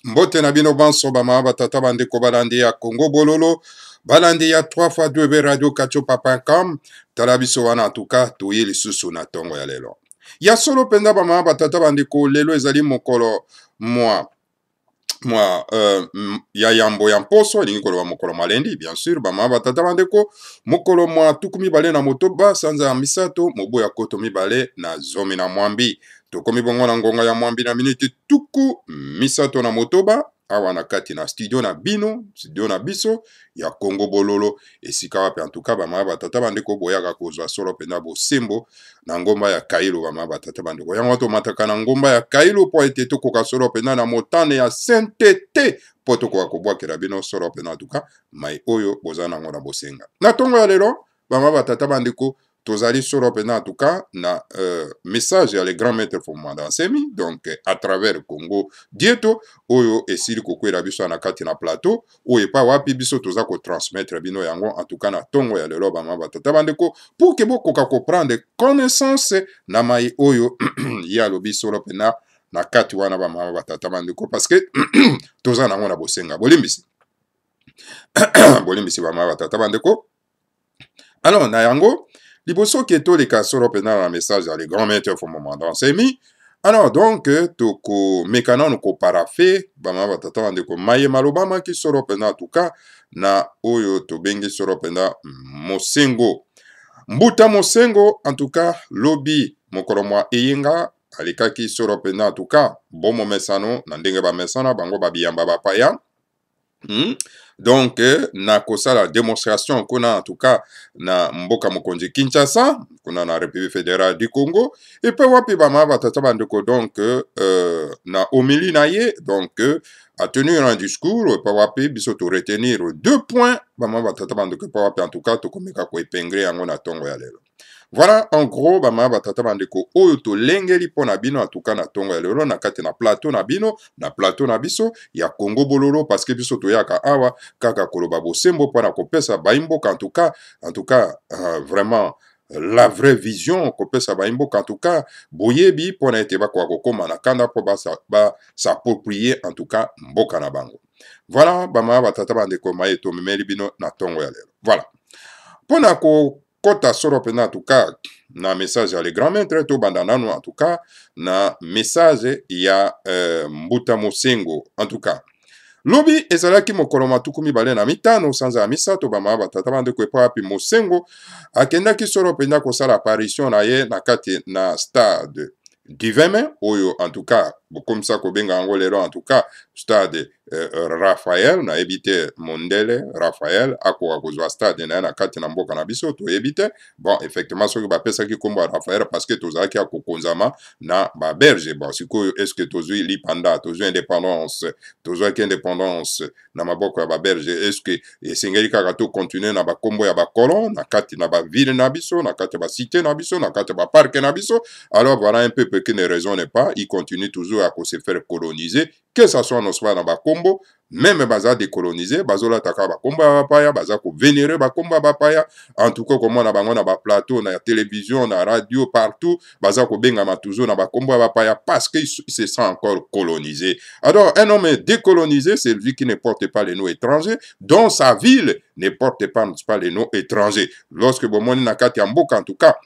Mbote na bino banso bama batata bandeko balandi ya Congo Bololo, balandi ya 3x2 radio kachopa.com, talabiso wana en tout cas toye lisusu na tongo ya lelo. Ya solo penda bama batata bandeko lelo ezali mokolo ya yambo ya mposo elingi koloba mokolo malendi bien sûr bama batata bandeko mokolo mwa tuku mibale na motoba sanza ya misato mobo ya koto mibale na zomi na mwambi tokomi bongo na ngonga ya mwambi na miniti tuku misato na motoba awa na kati na studio na bino studio na biso ya Congo Bololo esika wapi en tout cas bama batata bandeko boyaka kozwa solo pena bosembo na ngomba ya Kailo bama batata bandeko yango tomataka na ngomba ya Kailo po ete tokoka solo pena na motane ya sainteté po tokoka kobwakela bino solo pena en tout cas mai oyo boza nango na bosenga na tongo ya lelo bama batata bandeko tozali solo pena en tout cas na message ya les grands maîtres fondement semi donc à travers Congo dieto oyo esili kokwela biso na kati na plateau oyo pa wapi biso toza ko transmettre bino yango en tout cas na tongo ya lelo bama batata bandeko pour que bokoka comprendre connaissance na mai oyo ya lobi solo pena na kati wana bama batata bandeko parce que toza nango na bosenga bolimbisi bolimbisi bama batata bandeko alors na yango liboso ke toleka solo pena na message ya les grands maîtres fondement semi alors donc toko mekana noko parafe bama batata bandeko maye maloba maki solo pena en tout cas na oyo tobengi solo pena mosengo mbuta mosengo en tout cas lobi mokolo mwa eyenga alikaki solo pena en tout cas bomo mesano na ndenge bamesana bango babiyamba bapaya donc na kosala démonstration kuna en tout cas na mboka mokonzi Kinshasa kuna na République fédérale du Congo et puis wapi bama batata bandeko donc na homili na ye donc a tenir un discours et puis wapi biso to retenir 2 points bama batata bandeko pa wapi en tout cas to komeka ko épingler yango na tongo ya lelo. Voilà en gros bama batata bandeko oyo to lengeli pona bino en tout cas na tongo ya lelo na kati na plateau na bino na plateau na biso ya Congo Bololo parce que biso to yaka awa kaka koloba bosembo pona kopesa baimboka en tout cas vraiment la vraie vision kopesa baimboka en tout cas boyebi pona ete bakwa kokoma na kanda po ba s'approprier en tout cas mboka na bango. Voilà bama batata bandeko maye to memeli bino na tongo ya lelo. Voilà. Pona ko kota solo pena en tout cas na message ya les grands maîtres to bandanano en tout cas na message ya mbuta mosengo en tout cas lobi ezalaki mokolo matuku mibale na mitano sanza ya misato bama batata bandeko epa wapi mosengo akendaki solo pena kosala apparition na ye na kati na stade Diveme oyo en tout cas bokomisa kobenga yango lelo en tout cas stade Raphaël na ebite mondele Raphaël akoka kozwa stade na kati na mboka na biso to ebite bon effectivement soki bapesaki kombo ya Raphaël parce que tozalaki ya kokonzama na baberge bon sikoyo est ce que tozwi lipanda tozwi indépendance na maboko ya baberge est ce que esengeli kaka to continuer na bakombo ya bakolon na kati na baville na biso na kati ya basité na biso na kati ya baparke na biso alors voilà un peuple qui ne raisonne pas il continue toujours à se faire coloniser que ça soit nos dans bakombo même baza décolonisé bazola taka bakombo ya bapaya baza ko vénérer bakombo ya bapaya en tout cas comment na bango na ba plateau na télévision na radio partout baza ko benga toujours na bakombo ya bapaya parce que il se sent encore colonisé. Alors un homme décolonisé c'est lui qui ne porte pas les noms étrangers dont sa ville ne porte pas les noms étrangers. Lorsque bomoni na kati ya mboka en tout cas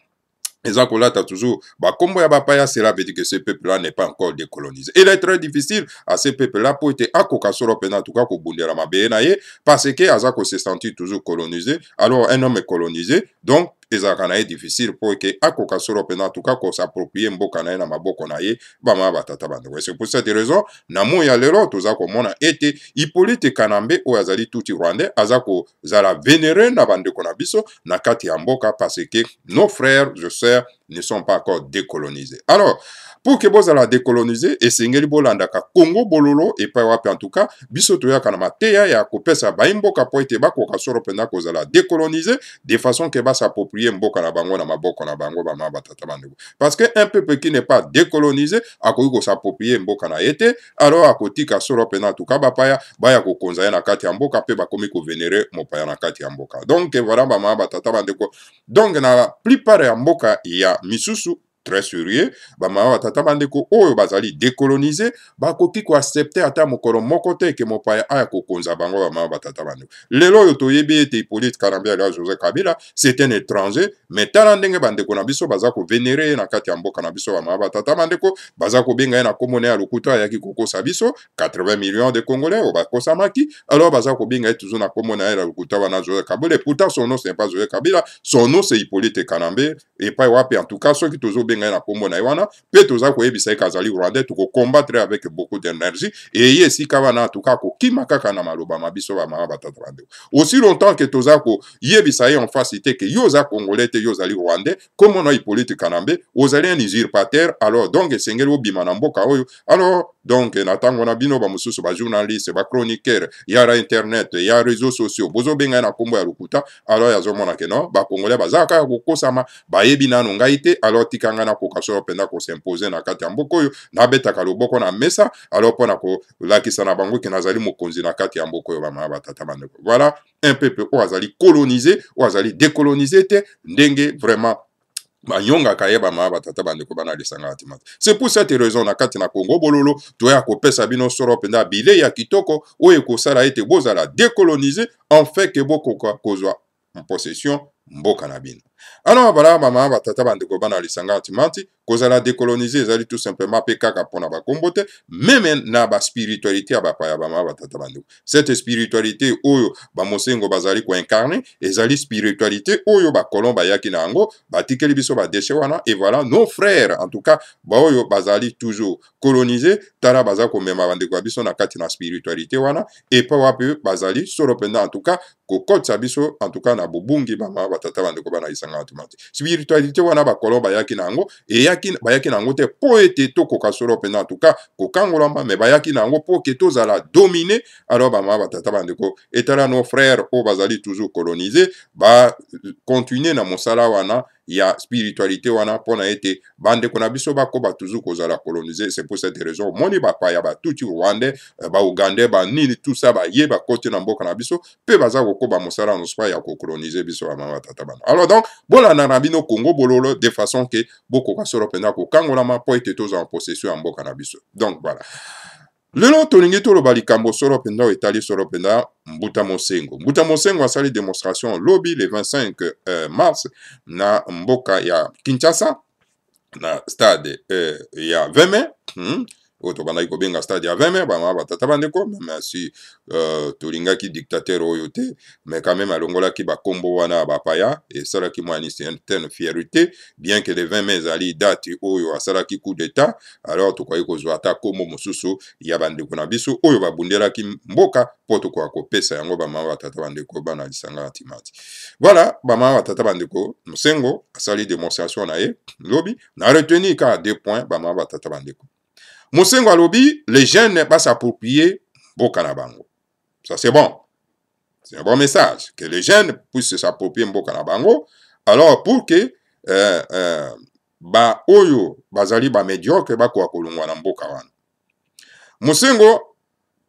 Eza kolata toujours, kombo ya bapaya, cela veut dire que ce peuple-là n'est pas encore décolonisé. Il est très difficile à ce peuple-là pour être akoka solo pena, en tout cas, kobundera mabeye na ye, parce que Azako se sentit toujours colonisé. Alors, un homme est colonisé, donc, ezaka na ye difficile pour que akoka solo pena, en tout cas, ko s'approprie mboka na ye na maboko na ye, bama batata bandeko. C'est pour cette raison, na mo ya lelo, tozako mona ete, Hippolyte Kanambe, o azali tuti rwandais, azako zala vénéré na bandeko na biso, na kati ya mboka, parce que nos frères, je sais, ne sont pas encore décolonisés. Alors, pour que bozala décoloniser, esengeli bolandaka Congo Bololo et pas wapi en tout cas, biso toyaka na mateya ya kopesa baimboka po ete bakoka solo pena kozala décoloniser de façon que ba s'approprier mboka na bango na maboko na bango ba batata bandeko. Parce que un peuple qui n'est pas décolonisé akoki ko s'approprier mboka na yete, alors akotika solo pena en tout cas bapaya baya ko konza na kati ya mboka pe bakomi ko vénérer mopaya na kati ya mboka. Donc voilà ba batata bandeko. Donc na plupart ya mboka ya misusu très sérieux bamama batata bandeko oyo bazali décolonisé bakoki koaccepte ata mokolo moko te ke mopaya aya kokonza bango bamama batata bandeko lelo oyo toyebi ete Hippolyte Kalambia alias Joseph Kabila c'est un étranger mais tala ndenge bandeko na biso baza kovénéré ye na kati ya mboka na biso bamama batata bandeko baza kobenga ye na kombo na ye ya lokuta ayaki kokosa biso 80 millions de Congolais oyo bakosamaki alors baza kobenga ye toujours na kombo na ye ya lokuta wana Joseph Kabila et pourtant son nom c'est pas Joseph Kabila son nom c'est Hippolyte Kalambia epai wapi en tout cas soki tozobenga ye na kombo na ye wana mpe toza koyebisa ye kazali rwandais tokocombattre avec beaucoup d'énergie et ye esika wana en tout cas kokima kaka na maloba ma biso bamama batata bandeko aussi longtemps que toza koyebisa ye en face te ke yo oza congolais te yo ozali rwandais comme on a Hippolyte Kalambia ozali un usurpateur alors donc esengeli obima na mboka oyo alors donc na ntango na bino bamosusu bajournaliste bachroniqueur yara internet ya réseaux sociaux bozobenga ye na kombo ya lokuta alors yazomona ke non bacongolais baza kaka kokosama bayebi nano ngai te alors tikanga na koka solo mpenza kosimpose na kati ya mboka oyo nabetaka loboko na mesa alors mpona kolakisa na bango ke nazali mokonzi na kati ya mboka oyo bamama batata bandeko voilà un peuple oyo azali colonisé oyo azali décolonisé te ndenge vraiment bayongaka ye bamama batata bandeko bana lisanga ya timata c'est pour cette raison na kati na Congo bololo toya kopesa bino solo mpenza bilei ya kitoko oyo ekosala ete bozala décolonisé en fait ke bokoka kozwa en possession mboka na bino alors bala bamama batata bandeko bana lisanga ya timati kozala décoloniser ezali tout simplement mpe kaka mpona bakombo te meme na baspiritualité ya bapaya bamama batata bandeko cette spiritualité oyo bamosengo bazali koincarne ezali spiritualité oyo bakolon bayaki na yango batikeli biso badeshe wana et voilà nos frères en tout cas baoyo bazali toujours colonisé tala baza komema bandeko ya biso na kati na spiritualité wana epa wapi bazali solo mpenza en tout cas kokotisa biso en tout cas na bobungi bamama batata bandeko bana lisanga ya timati spiritualité wana bakolon bayaki na yango bayaki na yango te po ete tokoka solo mpenza en tout cas kokangolama me bayaki na yango po ke tozala domine alors bamama batata bandeko etala nos frères oyo bazali toujours colonisé bakontinue na mosala wana ya spiritualité wana mpona ete bandeko na biso bakoba toujours kozala colonisé c'est pour cette raison moni bapaya batuti rwandais baugandais banini tout ça baye bakoti na mboka na biso mpe baza kokoba mosala nospa ya kocolonize biso bamama batata bana alors donc bolanda na bino Congo bololo de façon ke bokoka solo mpenza kokangolama mpo ete toza en possession ya mboka na biso donc voilà lelo tolingi toloba likambo solo mpenza oyo etali solo mpenza Mbuta Mosengo asali démonstration lobi le 25 mars na mboka ya Kinshasa na stade ya 20 mai oyo tobandaki kobenga stade ya 20 mai bamama batata bandeko meme si tolingaki dictateur oyo te mais quand même alongolaki bakombo wana ya bapaya esalaki mwa ni certaine fierté bien que le 20 mai ezali date oyo asalaki coup d'état alors tokoki kozwa ata kombo mosusu ya bandeko na biso oyo babundelaki mboka mpo tokoka kopesa yango bamama batata bandeko bana lisanga ya timati voilà bamama batata bandeko Mosengo asali démonstration na ye lobi na retenir ka 2 points bamama batata bandeko Mosengo alobi, les jeunes pas s'approprier mboka na bango. Ça c'est bon. C'est un bon message. Que les jeunes puissent s'approprier mboka na bango. Alors pour que ba oyo bazali ba médiocre ba kwa kolongwa na mboka wana. Mosengo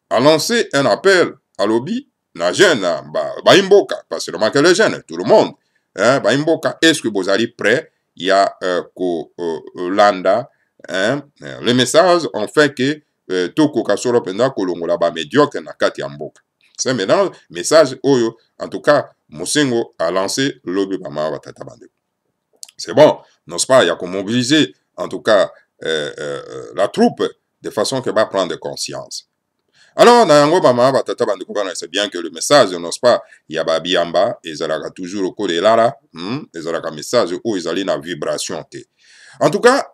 a lancé un appel à lobby na jeune ba imboka parce que remarquez les jeunes tout le monde ba imboka est-ce que vous allez prêt il y a ko landa le message en fait que tokoka solo penda kolongola ba médiocre na kati ya mboka. C'est maintenant message oyo en tout cas Mosengo a lancé lobby bama batata bandeko. C'est bon, n'est-ce pas, il y a qu'on mobiliser en tout cas la troupe de façon que va prendre conscience. Alors na yango bama batata bandeko bana c'est bien que le message n'est-ce pas, il y a ba biamba ezalaka toujours au cours de lara, ezalaka message ou ezali na vibration te. En tout cas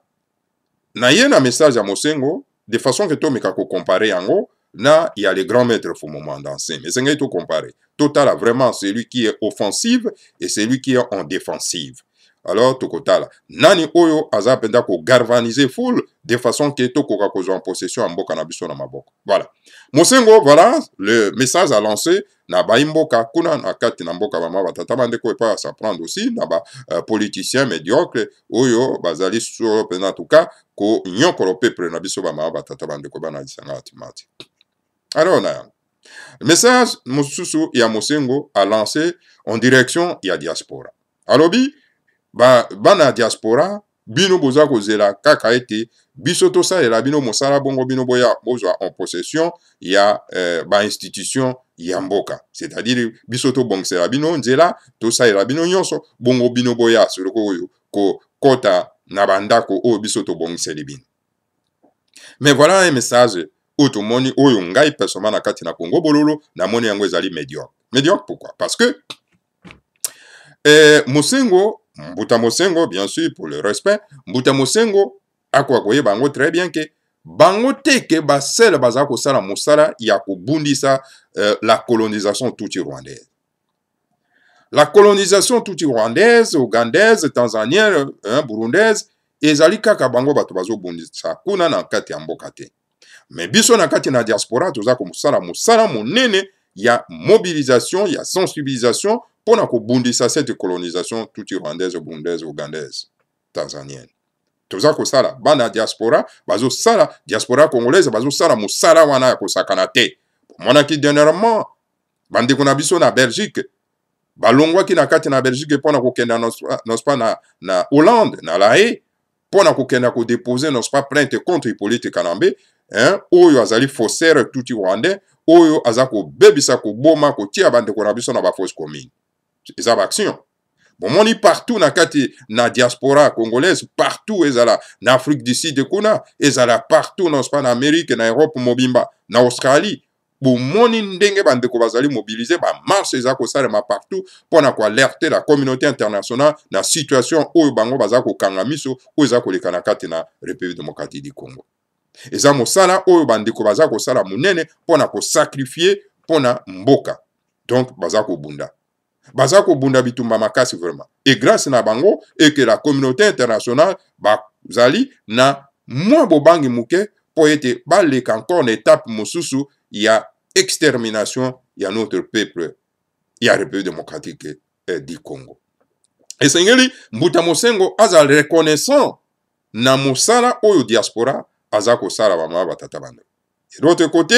na yena message à Mosengo de façon que tomeka ko comparer yango na il y a les grands maîtres au moment danser mais c'est ngay to comparer total vraiment celui qui est offensive et celui qui est en défensive alors tokotala nani oyo azapenda ko galvaniser foule de façon que tokoka ko en possession mboka na biso na maboko voilà Mosengo voilà le message à lancer na baimboka kuna na kati na mboka bama batata bandeko et pas s'apprendre aussi na ba politiciens médiocres oyo bazali sur en tout cas ko nyokolo peuple na biso bama batata bandeko bana disanga atimati alors na le message mosusu ya Mosengo a lancé en direction ya diaspora alobi bana diaspora bino boza kozela kaka ete biso tosalela bino mosala bongo bino boya bozwa en possession ya ba institution ya mboka, c'est-à-dire biso tobongisela bino nzela tosalela bino nyonso bongo bino boya solo oyo kota na bandako oyo biso tobongiseli bino. Mais voilà un message oyo tomoni oyo ngai personnellement na kati na Congo bololo namoni yango ezali médiocre. Médiocre pourquoi? Parce que Mosengo, Mbuta Mosengo, bien sûr, pour le respect, Mbuta Mosengo, akwakoye bango très bien que bango teke basel bazako sala mosala ya kobundisa la colonisation tuti rwandaise. La colonisation tuti rwandaise, ougandaise, tanzanienne, burundaise, ezali kaka bango bato bazo bundisa kuna na kati ya mboka te. Mais biso na kati na diaspora tozako mosala monene ya mobilisation, ya sensibilisation pour na kobundisa cette colonisation tuti rwandaise, burundaise, ougandaise, tanzanienne. Toza ko sala bana diaspora bazo sala diaspora congolaise bazo sala mosala wana ya kosakana te. Mona ki dernièrement bande ko na biso na Belgique balongwa ki na kati na Belgique pona ko kenda nos pas na Hollande na La Haye pona ko kenda ko déposer nos pas plainte contre Hippolyte Kanambe oyo azali faussaire tuti rwandais oyo azako bebisa ko boma ko tia bande ko na biso na ba fausse commune. Eza ba action. Bon, moni partout na kati na diaspora congolaise, partout ezala na Afrique du Sud kuna, ezala partout non pas en Amérique, na Europe mobimba, na Australie. Bon, moni ndenge bandeko bazali mobiliser ba marche ezako salema partout pour na ko alerter la communauté internationale na situation oyo bango bazako kanga miso oyo ezako leka na kati na République démocratique du Congo. Eza mosala oyo bandeko bazako sala munene pour na ko sacrifier pour na mboka. Donc bazako bunda. Bazako bunda bitumba makasi vraiment. Et grâce na bango et que la communauté internationale bazali na moins bobangi muke pour être balek encore une étape mosusu ya extermination ya notre peuple ya République démocratique du Congo. Et sengeli Mbuta Mosengo aza reconnaissant na mosala oyo diaspora azako sala bama batata bande. Et de l'autre côté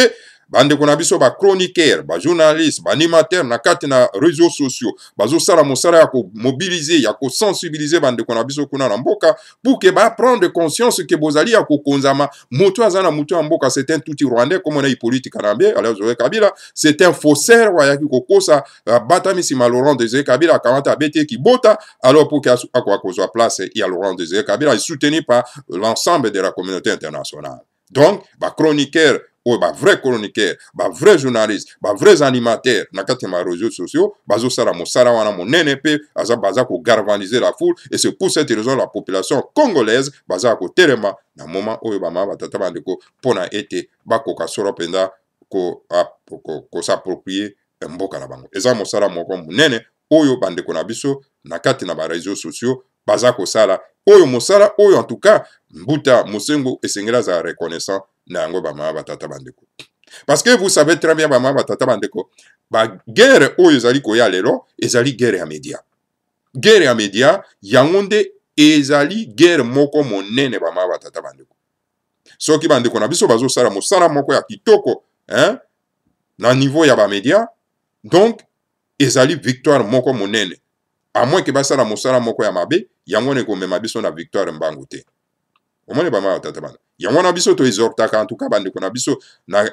bande ko na biso ba chroniqueur, ba journaliste, ba animateur na kati na réseaux sociaux, bazo sala mosala ya ko mobiliser, ya ko sensibiliser bande ko na biso kuna na mboka pour que ba prendre conscience que bozali ya ko konzama moto azana moto mboka c'est un tuti rwandais comme on a Hippolyte Kanambe, alors Joseph Kabila, c'est un faussaire wa ya ko kosa batami si Laurent Désiré Kabila kamata bete ki bota alors pour que akwa ko soit place il y a Laurent Désiré Kabila est soutenu par l'ensemble de la communauté internationale. Donc, ba chroniqueur ou ba vrai chroniqueur, ba vrai journaliste, ba vrai animateur na kati ma réseaux sociaux, bazo sala mosala wana monene pe baza ko galvaniser la foule et c'est pour cette raison la population congolaise baza ko telema na moment oyo ba ma batata bandeko pona ete bakoka solo penda ko s'approprier mboka na bango. Eza mosala moko monene oyo bandeko na biso na kati na ba réseaux sociaux baza ko sala oyo mosala oyo en tout cas Mbuta Mosengo esengela za reconnaissant na yango bama batata bandeko. Parce que vous savez très bien bama batata bandeko, ba guerre oyo ezali koya lelo ezali guerre ya média. Guerre ya média yango nde ezali guerre moko monene bama batata bandeko. Soki bandeko na biso bazo sala mosala moko ya kitoko, na niveau ya ba média, donc ezali victoire moko monene. À moins que basala mosala moko ya mabe, yango ne ko mema biso na victoire mbangu te. Omone ba ma tata bana. Yango na biso to exhortaka en tout cas bande ko na biso na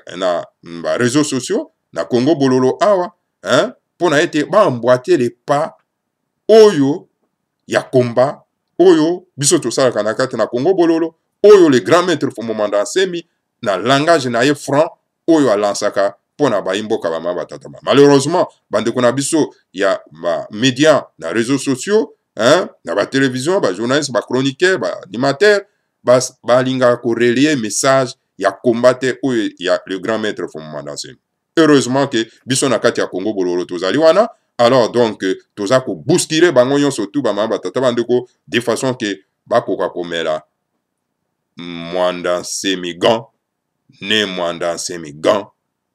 réseaux sociaux na Congo bololo awa, pour na ete ba emboîter les pas oyo ya combat oyo biso to sala kana kati na Congo bololo oyo le grand maître Fumomanda Nsemi na langage na ye franc oyo alansaka pona ba imboka ba ma tata bana. Malheureusement bande ko na biso ya ba médias na réseaux sociaux, na ba télévision, ba journaliste, ba chroniqueur, ba animateur ba linga ko relayer message ya combattre oyo ya le grand maître Fumomanda Nsemi. Heureusement que biso na kati ya Congo bololo tozali wana, alors donc toza ko bousculer bango nyonso tout ba mamba tata bandeko de façon que ba koka komela Mwanda Nsemi gan ne Mwanda Nsemi gan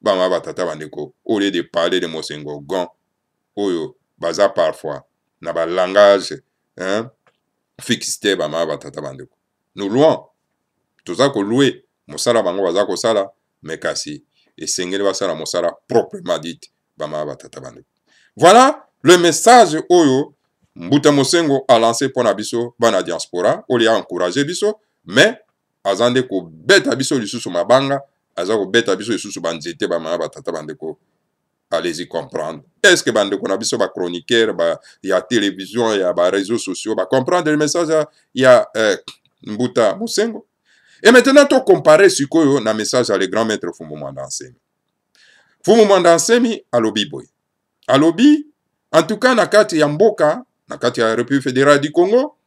ba mamba tata bandeko au lieu de parler de Mosengo gan oyo baza parfois na ba langage fixité ba mamba tata bandeko. Nous louons toza ko louer mosala bango baza ko sala mais kasi esengeli basala mosala proprement dit bama batata bandeko. Voilà le message oyo Mbuta Mosengo a lancé pour Nabiso, bana diaspora, on a encouragé biso, mais azande ko beta biso lisusu mabanga, azako beta biso lisusu banzete ba mama batata bandeko. Allez-y comprendre. Est-ce que bandeko Nabiso ba chroniqueur, il y a télévision, il y a réseaux sociaux, comprendre le message, il y a Mbuta Mosengo. Et maintenant, tu compares ce que na message à le grand maître Fumu Mwanda Nsemi. Fumu Mwanda Nsemi alobi boy. Alobi, en tout cas, na kati ya mboka, na kati ya République fédérale du Congo,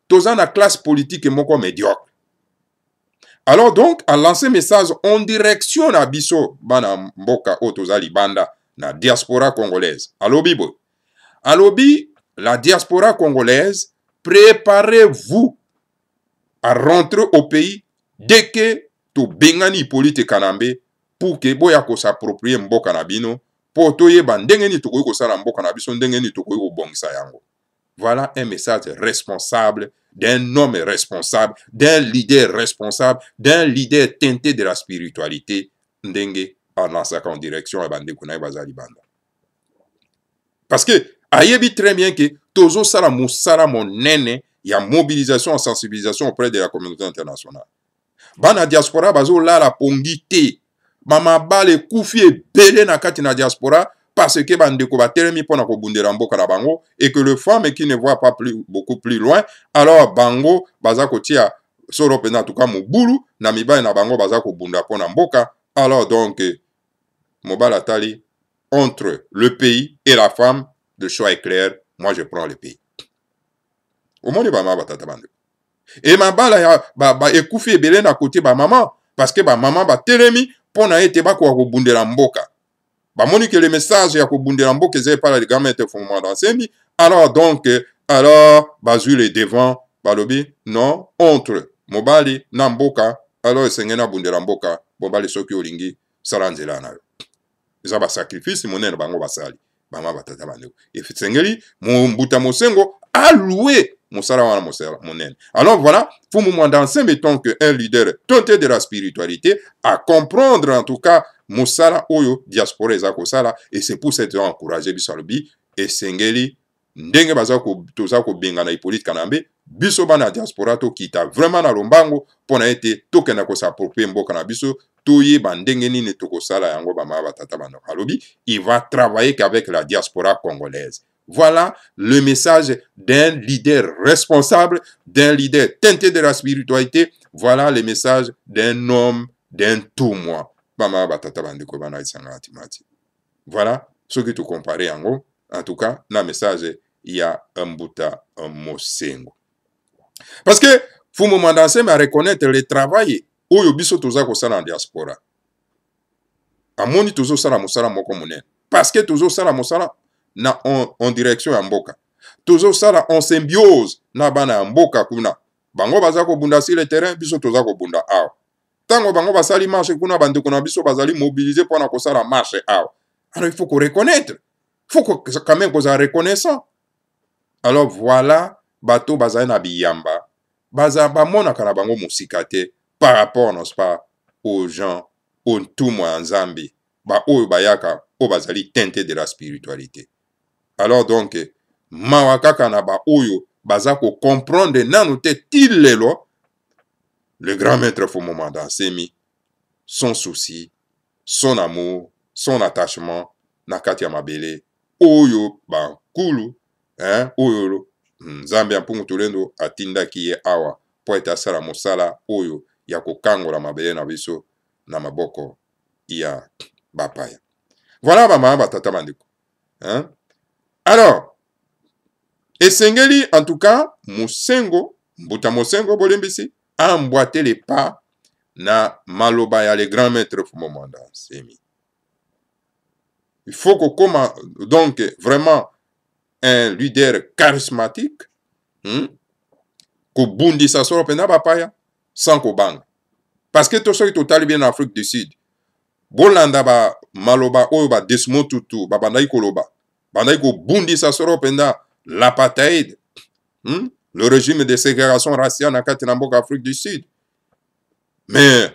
toza na classe politique moko médiocre. Alors donc, a lancé message en direction na biso bana mboka o toza libanda na diaspora congolaise. Alobi boy. Alobi, la diaspora congolaise, préparez-vous à rentrer au pays dès que to bengani Hippolyte Kanambe pour que boya ko s'approprier mboka na bino pour toyeba ndenge ni tokoki kosala mboka na biso ndenge ni tokoki kobongisa yango. Voilà un message responsable d'un homme responsable, d'un leader responsable, d'un leader teinté de la spiritualité ndenge alansaka en direction ya bandeko na ye bazali banda. Parce que ayebi très bien que tozo sala mosala monene ya mobilisation en sensibilisation auprès de la communauté internationale. Bana diaspora bazo lala pongi te. Mama bale kufi ebele na kati na diaspora parce que bandeko batelemi pona kobundela mboka na bango et que le femme qui ne voit pas beaucoup plus loin, alors bango baza kotia soro pena tuka mobulu na mibale na bango baza kobunda pona mboka. Alors donc mobala tali entre le pays et la femme, le choix est clair, moi je prends le pays. Au monde ba mama batata bandeko. Et ma bala ya ekufi ebele na côté ba maman parce que ba maman ba telemi pona ete ba ko bundela mboka. Ba moni que le message ya ko bundela mboka ezai par le grand maître Fumu Mwanda Nsemi. Alors donc bazu les devant balobi non entre mobali na mboka alors esengena bundela mboka mobali soki olingi sala nzela na yo. Eza ba sacrifice monene bango basali ba mama batata bandeko. Et sengeli Mbuta Mosengo a loué Moussala wana monene. Alors voilà, Fumu Mwanda Nsemi étant qu'un leader tenté de la spiritualité, à comprendre en tout cas Moussala Oyo, diaspora ezako sala, et c'est pour cette encourager Bisalobi, et Sengeli, ndenge bazako toza ko benga na Hippolyte Kanambe, biso bana diaspora to kita vraiment na lombango, pona ete tokena ko s'approprier mboka na biso, toye bandenge nini toko sala yango ba mama batata bana alobi, il va travailler qu'avec la diaspora congolaise. Voilà le message d'un leader responsable, d'un leader teinté de la spiritualité. Voilà le message d'un homme, d'un tout-moi. Voilà ce que tu compares en tout cas, dans le message, il y a un Mbuta Mosengo. Parce que Fumu Mwanda Nsemi à reconnaître le travail où yobiso toza kosala en diaspora. Amoni tozo sala mosala moko monene. Parce que tozo sala mosala en direction ya mboka. Tozo sala en symbiose na bana ya mboka kuna. Bango baza ko bunda sur le terrain, biso toza ko bunda awa. Tango bango basali marche kuna bandeko na biso bazali mobiliser pour na kosala marche awa. Alors il faut qu'on reconnaître. Il faut quand même qu'on soit reconnaissant. Alors voilà, bato bazali na biyamba. Baza bamona kana bango musikate par rapport, n'est-ce pas, aux gens, aux tout moi Nzambi. Ba oyo bayaka o bazali teinté de la spiritualité. Alors donc, mawakaka na ba oyo bazako comprendre nanu te tilelo le grand maître Fumu Mwanda Nsemi, son souci, son amour, son attachement na kati ya mabele oyo ba kulu oyo Nzambe ya mpungu tolendo atindaki ye awa po ete asala mosala oyo ya kokangola mabele na biso na maboko ya bapaya. Voilà ba mama batata bandeko. Alors, esengeli en tout cas, Mosengo, Mbuta Mosengo bolembisi, a emboîté les pas na maloba ya le grand maître Fumu Mwanda Nsemi. Il faut qu'on commence donc vraiment un leader charismatique, ko bundi sa soro pena bapaya, sans ko bang. Parce que tout ça est total bien en Afrique du Sud. Bolanda ba maloba oyo ba Desmond Tutu, ba bandai koloba. Bandai ko bundi sa soro pena l'apartheid, le régime de ségrégation raciale na kati na mboka Afrique du Sud. Mais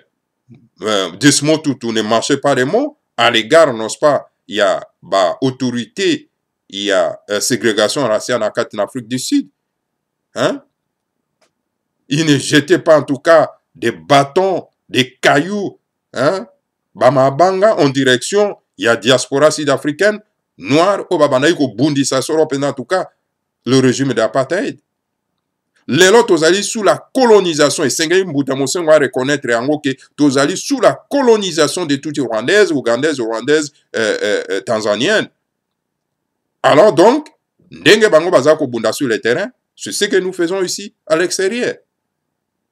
Desmond Tutu ne marchait pas des mots à l'égard, n'est-ce pas, il y a ba autorité il y a ségrégation raciale en Afrique du Sud. Hein? Ils ne jetaient pas en tout cas des bâtons, des cailloux, hein? Bamabanga en direction, il y a diaspora sud-africaine, noire, au Babanaïko Bundisa européen en tout cas, le régime d'apartheid. Les autres, ils sous la colonisation, et Sengai Mbutamosen va reconnaître que tous sous la colonisation de toutes les Rwandaises, Ougandaises, Rwandaises, Tanzaniennes. Alors donc, Ndenge Bango Bazako Bunda sur le terrain, c'est ce que nous faisons ici, à l'extérieur.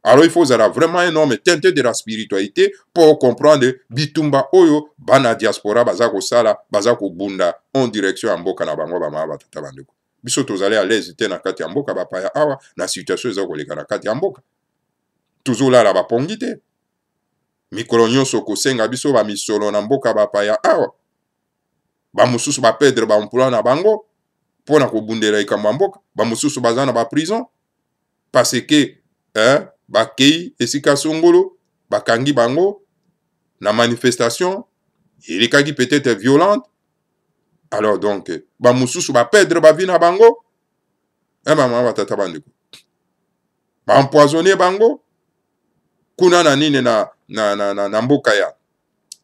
Alors il faut vraiment un homme teinté de la spiritualité pour comprendre Bitumba Oyo, Bana Diaspora, Bazako Sala, Bazako Bunda, en direction à Mboka na Bango Bama Batata Bandeko. Biso tozali à l'aise te na kati ya mboka bapaya awa na situation eza koleka na kati ya mboka tozolala bapongi te mikolo nyonso kosenga biso bamisolo na mboka bapaya awa bamosusu bapedre baemploi na bango mpona kobundela likambo ya mboka bamosusu baza na baprison parce que bakei esika songolo bakangi bango na manifestation elekaki peut-être violente. Alors donc, bamususu ba perdre ba vie na bango, mama batata bandeko. Ba empoisonner bango, kuna na nini na mboka ya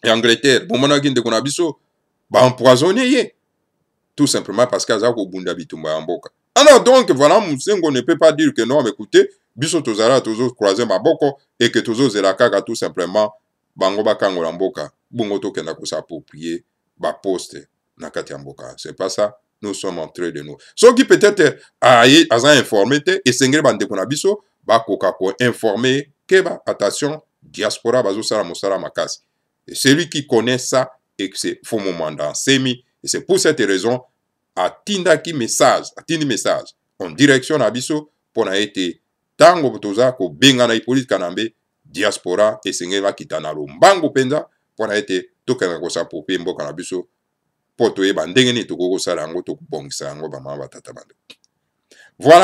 Angleterre, bomona ginde kuna biso, ba empoisonner ye. Tout simplement parce qu'aza ko bunda bitumba ya mboka. Alors donc, voilà, Moussengo ne peut pas dire que non, mais écoutez, biso tozala tozo croiser maboko et que tozo zelakaka tout simplement bango bakango la mboka, bongo to kenda ko s'approprier ba poste. C'est pas ça, nous sommes en train de nous. Ce qui peut-être a informé, et sengre bande konabiso, ba koka ko informer, que ba attention, diaspora bazo sala mosala makasi. Et celui qui connaît ça, et que c'est faux moment dans semi, et c'est pour cette raison, atindi message en direction abiso, pour na été tango botoza ko benga na Hippolyte Kanambe, diaspora, et sengre va kitana lo mbango penza, pour na été tokana ko sa popé mboka na biso. Voilà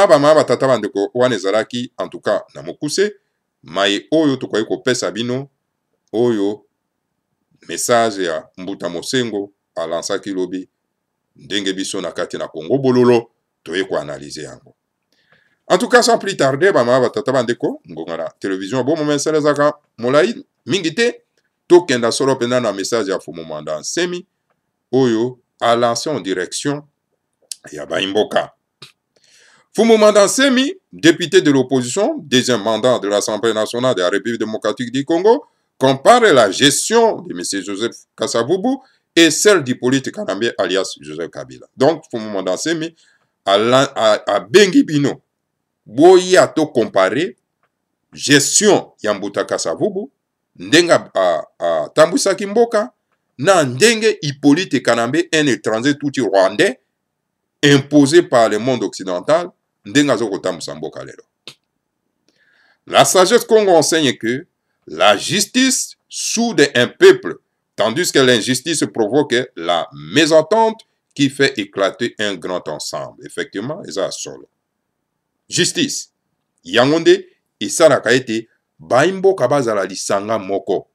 bama batata bandeko wana ezalaki en tout cas na mokuse maye oyo tokoki kopesa bino oyo message ya Mbuta Mosengo alansaki lobi ndenge biso na kati na Congo bololo toye ko analyser yango. En tout cas sans plus tarder bama batata bandeko ngonga na télévision bon moment selezaka molai mingite tokenda solo pena na message ya fumo manda semi oyo a lancé en direction ya Baimboka. Fumu Mandansemi, député de l'opposition, deuxième mandat de l'Assemblée nationale de la République démocratique du Congo, compare la gestion de M. Joseph Kasavubu et celle du politique Kanambe alias Joseph Kabila. Donc, Fumu Mandansemi a bengi bino boyi a to comparer gestion ya Mbuta Kasavubu ndenga a tambusaki mboka na ndenge Hippolyte Kanambe, un étranger tout rwandais, imposé par le monde occidental, ndenga zo kotambusa mboka lelo. La sagesse Congo enseigne que la justice soude un peuple, tandis que l'injustice provoque la mésentente qui fait éclater un grand ensemble. Effectivement, eza solo. Justice. Yangonde, isalaka ete, baimboka bazala lisanga moko.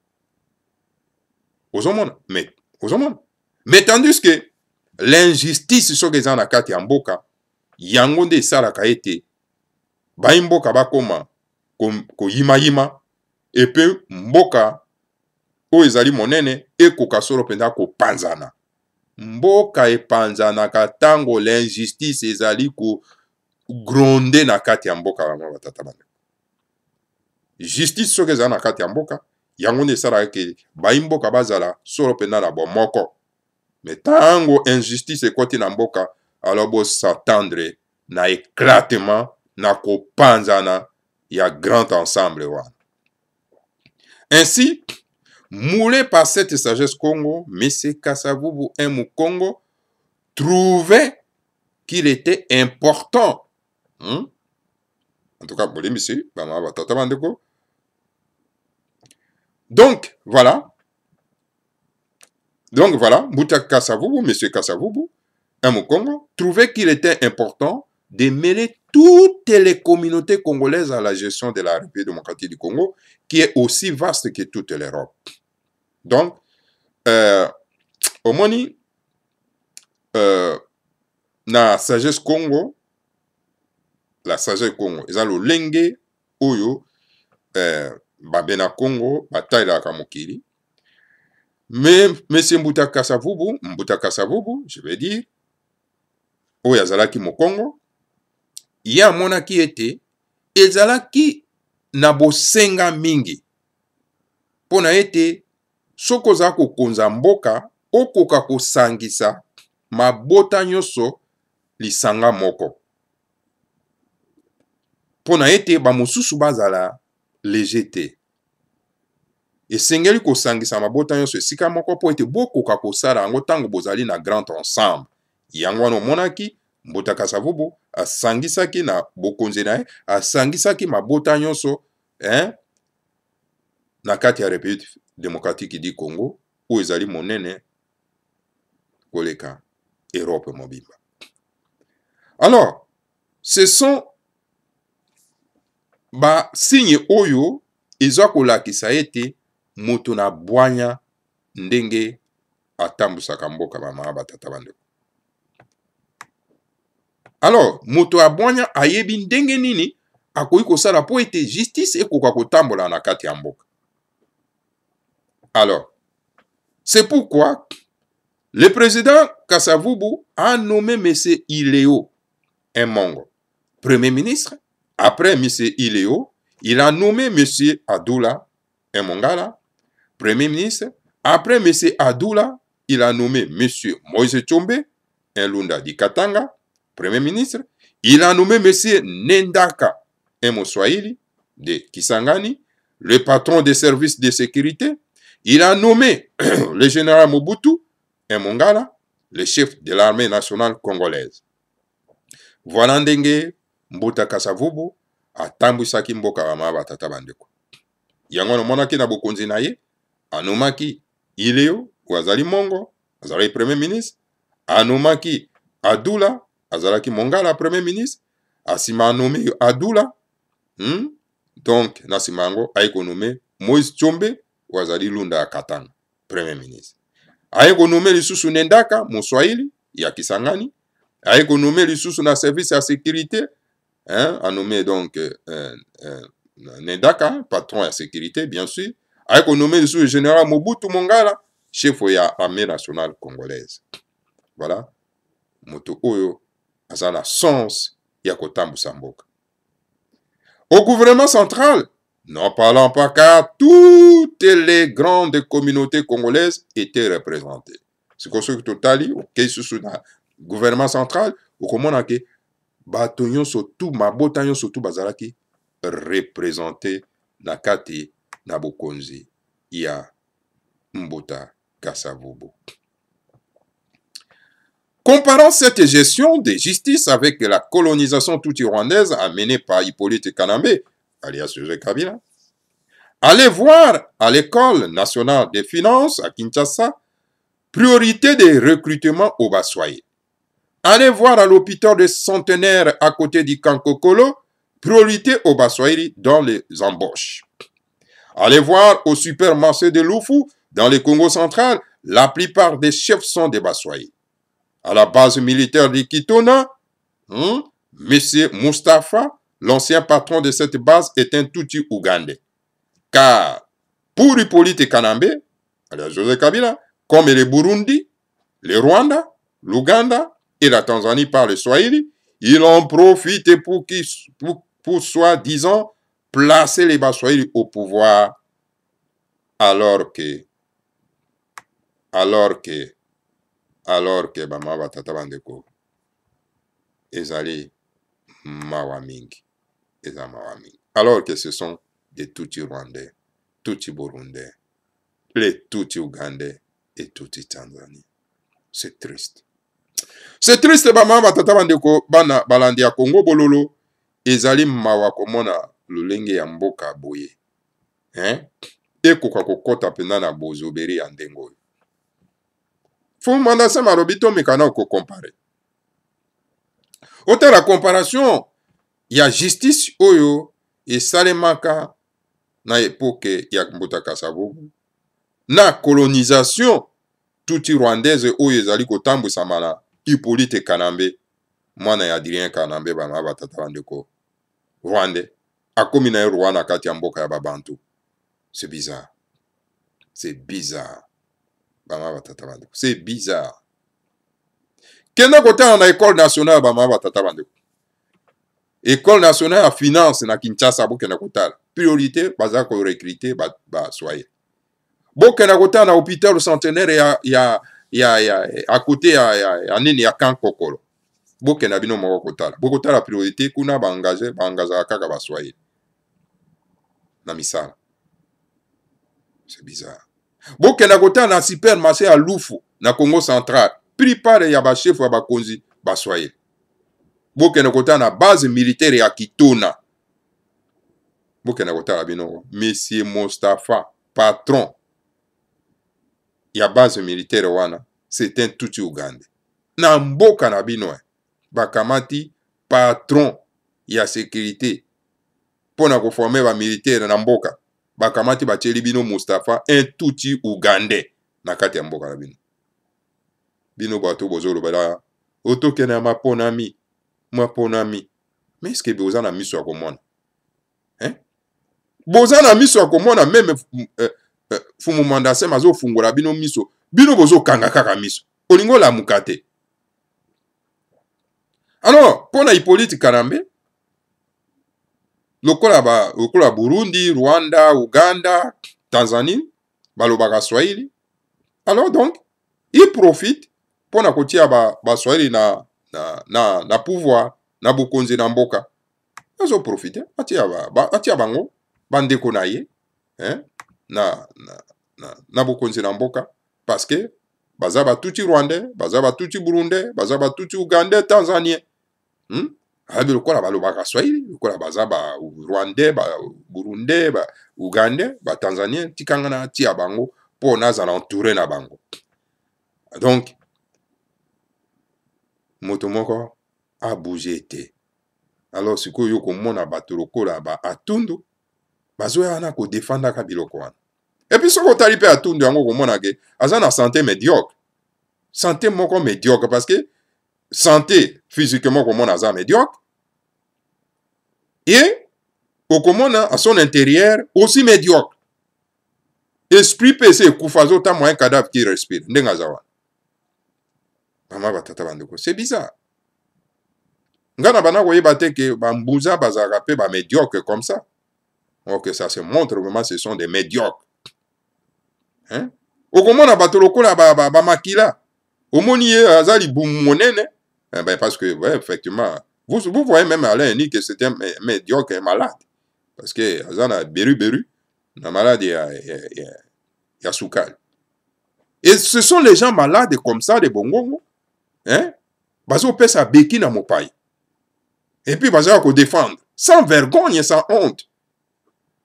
Mais tandis que l'injustice so que na kati ya mboka yango nde esalaka ete baimboka bakoma koyima et puis mboka oyo ezali monene ekoka solo mpenza kopanzana. Mboka epanzanaka tango l'injustice ezali kogronde na kati ya mboka bango batata bana. Justice so que na kati ya mboka yango nde esalaka ke baimboka bazala solo mpenza na bomoko. Mais tango injustice ekoti na mboka, alors bo s'attendre na éclatement na kopanzana ya grand ensemble wana. Ainsi, moulé par cette sagesse Congo, M. Kasavubu M. Congo trouvait qu'il était important. En tout cas, bon, monsieur, donc, voilà. Mbuta Kasavubu, M. Kasavubu, M. Congo, trouvait qu'il était important de mêler toutes les communautés congolaises à la gestion de la République démocratique du Congo, qui est aussi vaste que toute l'Europe. Donc, au Moni, na sagesse Congo, la sagesse Congo eza lolenge oyo babena Congo batailaka mokili. Mais M. Mbuta Kasavubu, je vais dire, oyo azalaki mokongo, ye amonaki ete ezalaki na bosenga mingi mpona ete soki ozala kokonza mboka okoka kosangisa mabota nyonso lisanga moko mpona ete bamosusu bazala leger te. Esengeli kosangisa mabota nyonso esika moko mpo ete bokoka kosala yango ntango bozali na grand ensemble. Yango wana omonaki Mbuta Kasavubu asangisaki na bokonzi na ye, asangisaki mabota nyonso na kati ya République démocratique du Congo oyo ezali monene koleka Europe mobimba. Alors, ce sont ba signe oyo eza kolakisa ete moto na bwanya ndenge atambusaka mboka bamama batata bandeko. Alors, moto abwanya ayebi ndenge nini akoki kosala po ete justice ekoka kotambola na kati ya mboka. Alors, c'est pourquoi le président Kasavubu a nommé M. Iléo Emongo Premier ministre. Après M. Iléo, il a nommé M. Adoula Emongala Premier ministre. Après M. Adoula, il a nommé M. Moïse Tshombe Nlunda Di Katanga Premier ministre. Il a nommé M. Nendaka Moswahili de Kisangani, le patron des services de sécurité. Il a nommé le général Mobutu Mongala, le chef de l'armée nationale congolaise. Voilà ndenge Mbuta Kasavubu atambwisaki mboka bamama batata bandeko. Yango namonaki na bokonzi na ye, anomaki Iléo azali Mongo, azali premier ministre, anomaki Adoula, azalaki Mongala premier ministre, asima anome Adoula, donc nasima yango ayekonome Moïse Tshombe wazali Lunda Katanga premier ministre. Ayekonome lisusu Nendaka Moswahili ya Kisangani, ayekonome lisusu na service ya sécurité, anommé donc Nendaka, patron de sécurité, bien sûr. A nommé le général Mobutu Mongala, chef de l'armée nationale congolaise. Voilà. Moto Oyo, a la sens Yakotambu Samboka. Au gouvernement central, n'en parlons pas car toutes les grandes communautés congolaises étaient représentées. C'est comme ça que totali, ok, sous le gouvernement central, au comment que batonyon surtout mabotanyon surtout bazalaki représenté na kati na bokonzi ya Mbuta Kasavubu. Comparant cette gestion de justice avec la colonisation tutsi-rwandaise amenée par Hippolyte Kanambe, alias Joseph Kabila, allez voir à l'école nationale des finances à Kinshasa, priorité des recrutements au Baswaye. Allez voir à l'hôpital de Centenaire à côté du Kankokolo, priorité au Baswahili dans les embauches. Allez voir au supermarché de Lufu, dans le Congo central, la plupart des chefs sont des Baswahili. À la base militaire de Kitona, M. Mustafa, l'ancien patron de cette base, est un Tutsi ougandais. Car pour Hippolyte Kanambe, alias Joseph Kabila, comme le Burundi, le Rwanda, l'Ouganda et la Tanzanie par le Swahili, ils en profitent pour soi-disant placer les Baswahili au pouvoir alors que bama batata bandeko ezali mawa mingi, alors que ce sont des Tutsi rwandais, Tutsi burundais, les Tutsi ougandais et Tutsi tanzanie. C'est triste. C'est triste bama batata bandeko bana balandi ya Congo bololo ezali mawa komona lolenge ya mboka boye. Ekoka kokota pena na bozoberi ya ndengo. Fumanda sama robito mekana ko comparer. Ota la comparaison ya justice oyo esalemaka na époque ya Mbuta Kasavubu na colonisation Tutsi rwandaise oyo ezali kotambwisa mala Hippolyte Kanambe mwana ya Adrien Kanambe bama batata bandeko Rwandais akomi na Rwanda kati ya mboka ya babantu. C'est bizarre. C'est bizarre. Bama batata bandeko. C'est bizarre. Kenda kota na école nationale bama batata bandeko. École nationale ya finance na Kinshasa bokenda kotala. Priorité baza ko recruter ba soye. Bokenda kotala na hôpital centenaire à côté ya nini ya Camp Kokolo. Bokenda bino moko kotala. Bokotala priorité kuna ba engager kaka ba soye. Na misala. C'est bizarre. Bokenda kotala na supermarché à Lufu na Congo central. Plupart ya ba chef ya ba konzi ba soye. Bokenda kotala na base militaire ya Kitona. Bokenda kotala bino Monsieur Mostafa, patron ya base militaire wana, c'est un Tutsi Ougandais. Na mboka na bino bakamati patron ya sécurité pona ko former ba militaire na mboka. Bakamati bacheli bino Mostafa, un Tutsi Ougandais na kati ya mboka na bino. Bino bato bozolo bala otokena maponami. Maponami. Mais est-ce que bozana miso ya komona? Hein? Bozana miso ya komona même fumu mandase mazo fungola bino miso. Bino bozo kanga kaka miso. Olingo la mukate. Alors, pona Hippolyte Kanambe, lokola Burundi, Rwanda, Uganda, Tanzanie, balobaka Swahili. Alors donc, il profite pona kotia ba Swahili na pouvoir, na bokonzi na mboka. Azo profite, atia bango, bandeko na ye, hein, na bokonzi na mboka, parce que bazaba tuti Rwandais, bazaba tuti Burundais, bazaba tuti Ugandais, Tanzanien. Abi lokola balobaka Swahili, lokola bazaba Rwandais, Burundais, Ugandais, Tanzanien, tikanga na tia bango, po nazala entouré na bango. Donc, moto moko a bougé te. Alors sikoyo yo komona bato lokola ba Atundu bazoya na ko défendre ka biloko wana. Et puis soko tali pe Atundu yango komona ke aza na santé médiocre. Santé moko médiocre parce que santé physiquement komona aza médiocre. Et okomona à son intérieur aussi médiocre. Esprit PC kufazo ta moyen cadavre qui respire. Ndenga zawa. Mama batata bandeko, c'est bizarre. Ngana bana koyeba te ke bambuza bazaka pe ba médiocre comme ça. Ok, ça se montre vraiment ce sont des médiocres. Hein? Okomona bato lokola ba makila. Omoni azali bumonene. Eh ben parce que ouais, effectivement, vous voyez même Alain ni que c'était un médiocre et malade. Parce que azana beru na malade ya soukal. Et ce sont les gens malades comme ça de bongongo. Hein? Bazo pesa beki na mopai. Et puis bazo ko défendre sans vergogne, sans honte.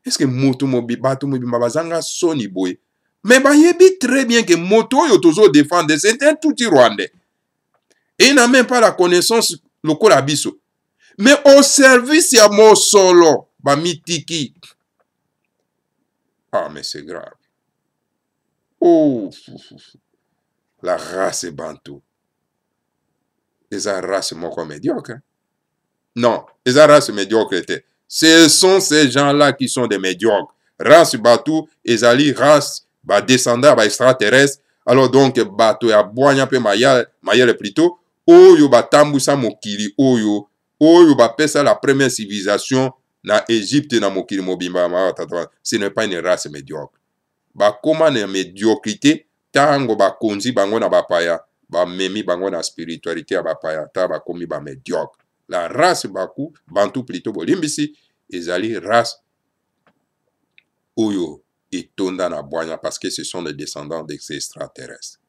Est-ce que moto mobi bato mobi bazanga soni boy? Mais bayebi très bien que moto yo tozo défendre, c'est un Tutsi Rwandais. Et il n'a même pas la connaissance lokola biso. Mais au service ya mo solo, ba mitiki. Ah mais c'est grave. Oh, la race bantou. Les races moko médiocres. Non, les races médiocres étaient. Ce sont ces gens-là qui sont des médiocres. Race batou, ezali race ba descendant ba extraterrestre. Alors donc bato ya boanya pe mayele plutôt oyo batambusa mokili oyo ba pesa la première civilisation na Égypte na mokili mobimba ma. Ce n'est pas une race médiocre. Ba koma na médiocrité tango ba konzi bango na bapaya. Ba memi bango na spiritualité ya bapaya ta ba komi ba médiocre. La race baku bantu plutôt bolimbisi ezali race oyo etonda na boanya parce que ce sont des descendants d'extraterrestres.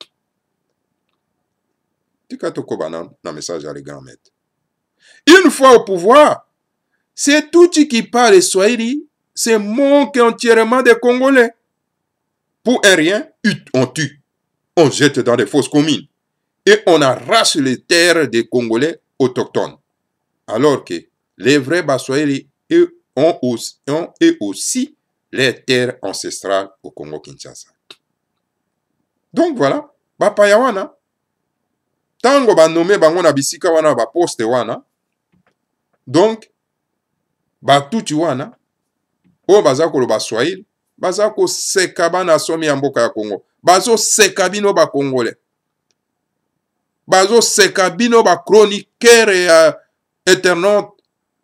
Tika toko bana na message à les grands maîtres. Une fois au pouvoir, c'est Tutsi qui parle Swahili, c'est manque entièrement des Congolais. Pour un rien, on tue, on jette dans des fosses communes et on arrache les terres des Congolais autochtones. Alors que les vrais Baswahili ont aussi les terres ancestrales au Congo-Kinshasa. Donc voilà, Bapayawana. tango banome bango na bisika wana ba poste wana, donc batuti wana oyo baza koloba Swahili baza koseka bana somi ya mboka ya Congo, bazoseka bino bakongole, bazoseka bino bachroniqueur ya internet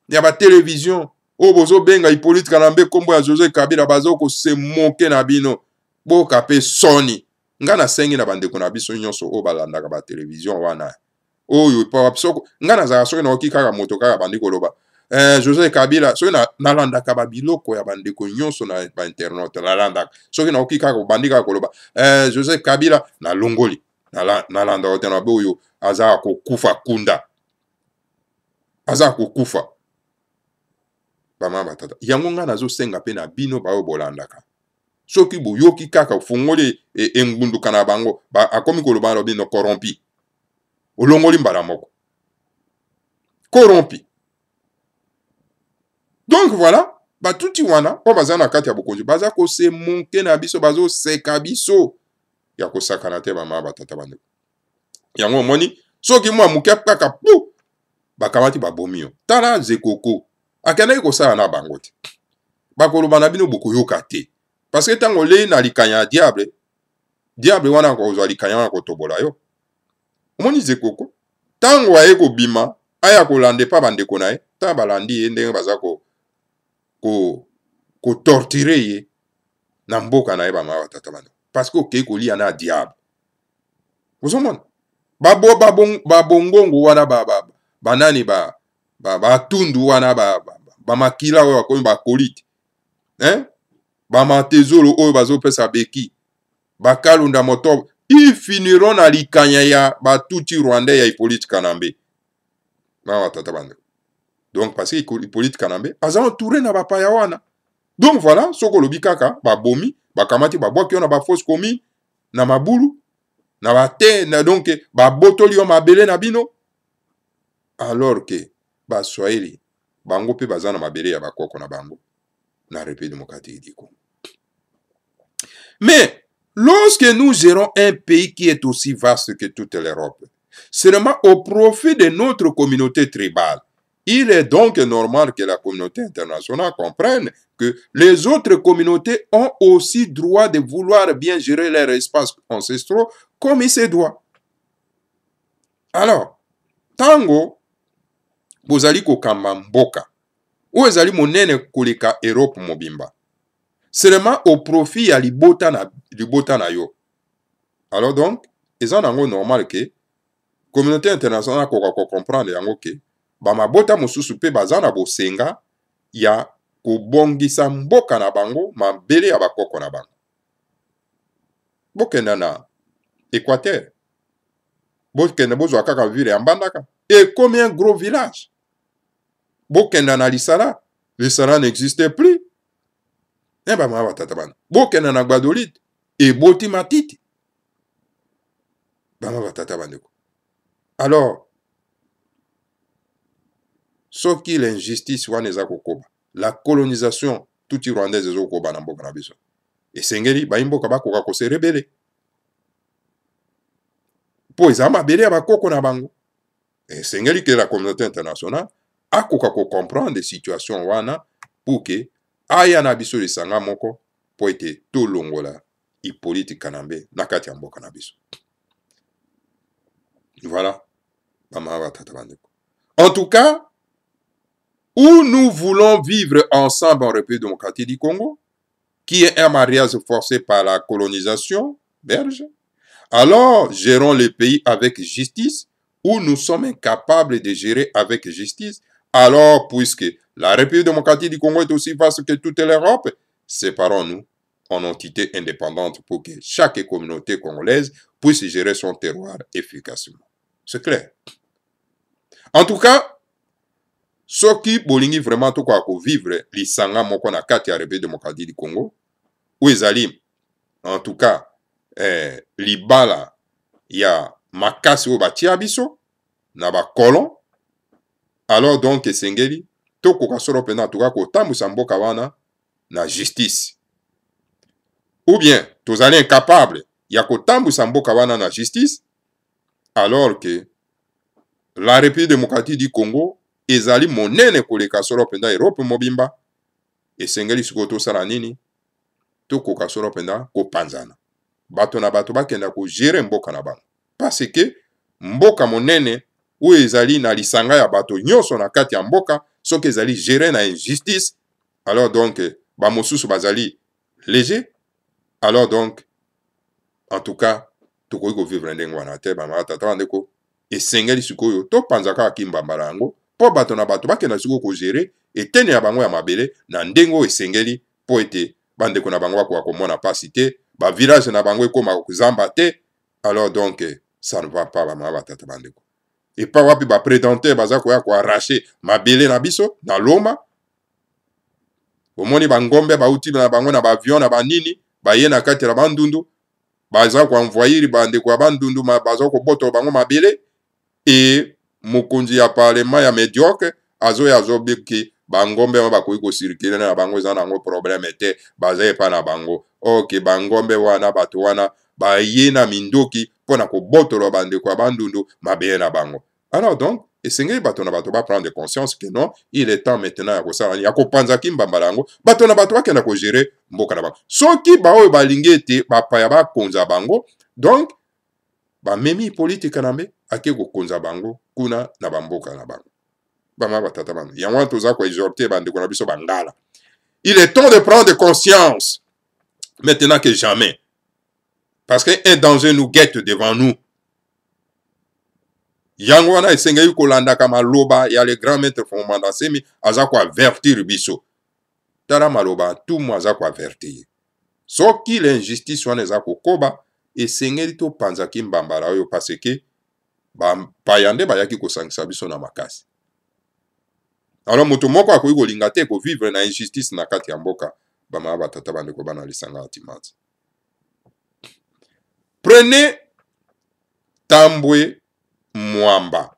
ya batelevizio oyo bozobenga Hippolyte Kanambe kombo ya Joseph Kabila, bazokose moke na bino boka pe soni. Nga nasengi na bandeko na biso nyonso oyo balandaka batelevizio wana oyo soko nga nazala soki naoki kaka moto kaka bandi koloba Joseph Kabila, soki nalandaka babiloko ya bandeko nyonso na ba internet, nalandaka soki naoki kaka bandi kaka koloba Joseph Kabila na longoli nalandaka te na boyo aza kokufa kunda, aza kokufa bama batata yango nga nazosenga pe na bino bayo bolandaka soki boyoki kaka fungoli engunduka na bango akomi koloba na bino corrompi olongoli mbala moko corrompi. Donc voilà, batuti wana po baza na kati ya bokonzi baza kose monke na biso, bazo seka biso ya kosakana te bama batata bandeko. Yango moni soki mwa muke kaka pu bakamati babomi yo. Tala Zekoko akendaki kosala na bango te, bakoloba na bino bokoyoka te, parce que tango lei na likanya ya diable wana kozwa likanya wana kotobola yo. Omoni Zekoko tango aye kobima aya kolande pa bandeko na ye, ta balandi ye ndenge baza ko torturer ye na mboka na ye bama batata bandeko, parce que okei kolia na diable. Bozomona babongongo wana banani batundu wana bamakila oyo bakomi bakolite, bamatezolo oyo bazopesa beki, bakalunda motobo, ils finiront na likanya ya batuti rwandais ya Hippolyte Kanambe na tata bande. Donc parce que Hippolyte Kanambe aza entouré na bapaya wana. Donc voilà, soko lobi kaka babomi bakamati babwaki na ba fausse commis na mabulu na bate na donc babotoli yo mabele na bino, alors que ba Swahili bango pe bazana mabele ya bakoko na bango na République démocratique du Congo. Mais lorsque nous gérons un pays qui est aussi vaste que toute l'Europe, seulement au profit de notre communauté tribale, il est donc normal que la communauté internationale comprenne que les autres communautés ont aussi droit de vouloir bien gérer leurs espaces ancestraux comme il se doit. Alors, tango bozali kokamba mboka ou ezali monene koleka Europe mobimba, seulement au profit ya libota na yo. Alors donc, ezan nango normal que communauté internationale ko comprendre yango ke ba mabota mosusu pe bazana bosenga ya kobongisa mboka na bango mabele ya bakoko na bango. Bokenda na Équateur, bokenda bozwa kaka ville ya Mbandaka, et comme un gros village. Bokenda na Lisara, Lisara n'existait plus. Bokenda na Gbadolite, et boti matiti. Alors, sauf que l'injustice wana eza kokoba, la colonisation tout rwandaise ezo koba na mboka na biso, et sengeli ba mboka bakoka ko se rebelle po eza mabele ya bakoko na bango, et sengeli que la communauté internationale akoka ko comprendre des situations wana pour que aya na biso lisanga moko po ete to longola Hippolyte Kanambe na kati ya mboka na biso. Voilà. En tout cas, où nous voulons vivre ensemble en République démocratique du Congo, qui est un mariage forcé par la colonisation belge, alors gérons le pays avec justice, où nous sommes incapables de gérer avec justice. Alors, puisque la République démocratique du Congo est aussi vaste que toute l'Europe, séparons-nous en entités indépendantes pour que chaque communauté congolaise puisse gérer son terroir efficacement. C'est clair. En tout cas, ceux qui bolingi vraiment tout quoi vivre lisanga moko na kati ya République démocratique du Congo, ou ezali en tout cas libala ya makasi o batia biso na ba colon, alors donc esengeli to koka solo pena tout cas ko tambusa mboka wana na justice. Ou bien tozali incapable ya ko tambusa mboka wana na justice, alors que la République démocratique du Congo ezali monene koleka solo penda Europe mobimba esengeli sikoyo tosala nini tokoka solo penda kopanzana bato na bato bakenda kogere mboka na bango parce que mboka monene oyo ezali na lisanga ya bato nyonso na kati ya mboka soki ezali gere na injustice alors donc bamosusu bazali léger alors donc en tout cas tokoki kovivre ndenge wana te bamama tata bandeko esengeli sikoyo topanza kaka kimbambala yango mpo bato na bato bakenda sikoyo kogere eteni ya bango ya mabele na ndenge oyo esengeli mpo ete bandeko na bango bakoka komona pasi te bavillage na bango ekoma kozamba te alors donc ça ne va pas bamama batata bandeko epa wapi baprédentaire baza koya koarrache mabele na biso na loma omoni bangombe bauti na bango na bavion na banini baye na kati na bandundu baza koenvoyiri bandeko ya bandundu baza kobotola bango mabele e mokonzi ya parlement ya médiocre azoya azobiki bangombe ma bakoki kosirikile na bango eza nango problème te baza epa na bango ok bangombe wana bato wana baye na mindoki mpona kobotola bandeko ya bandundu mabele na bango alors donc esengeli bato na bato baprendre conscience que non il est temps maintenant ya kosala ya kopanzaki mbambala yango bato na bato bakenda kogere mboka na bango soki baoyo balingi ete bapaya bakonza bango donc bamemi politika na mbe ake kokonza bango kuna na bamboka na bango bama batata bango yango wana toza koexhorte bandeko na biso bangala il est temps de prendre conscience maintenant que jamais parce que un danger nous guette devant nous yango wana esengeli kolandaka maloba ya le grand maître Fongmanda Semi aza koavertir biso tala maloba tumu aza koavertir soki l'injustice wana eza kokoba esengeli topanzaki mbambala oyo parce que bapaya nde bayaki kosangisa biso na makasi alors moto moko akoki kolinga te kovivre na injustice na kati ya mboka bamama batata bandeko bana lisanga ya timanzi prenez Tambwe Mwamba,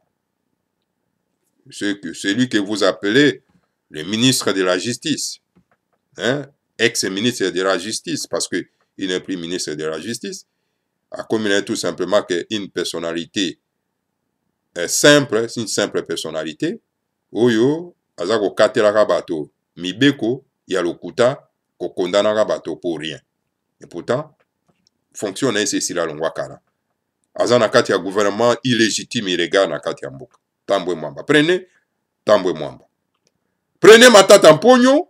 celui que vous appelez le ministre de la Justice, hein? Ex-ministre de la Justice, parce qu'il n'est plus ministre de la Justice, a combiné tout simplement qu'une personnalité simple, une simple personnalité, oyo, azako katelaka bato, mibeko, ya lokuta, kokondanaka bato pour rien. Et pourtant, fonctionne c'est la longwa kala. Aza na kati ya gouvernement illégitime illégal na kati ya mboka. Tambwe Mwamba. Prenez Tambwe Mwamba. Prenez Matata Mponyo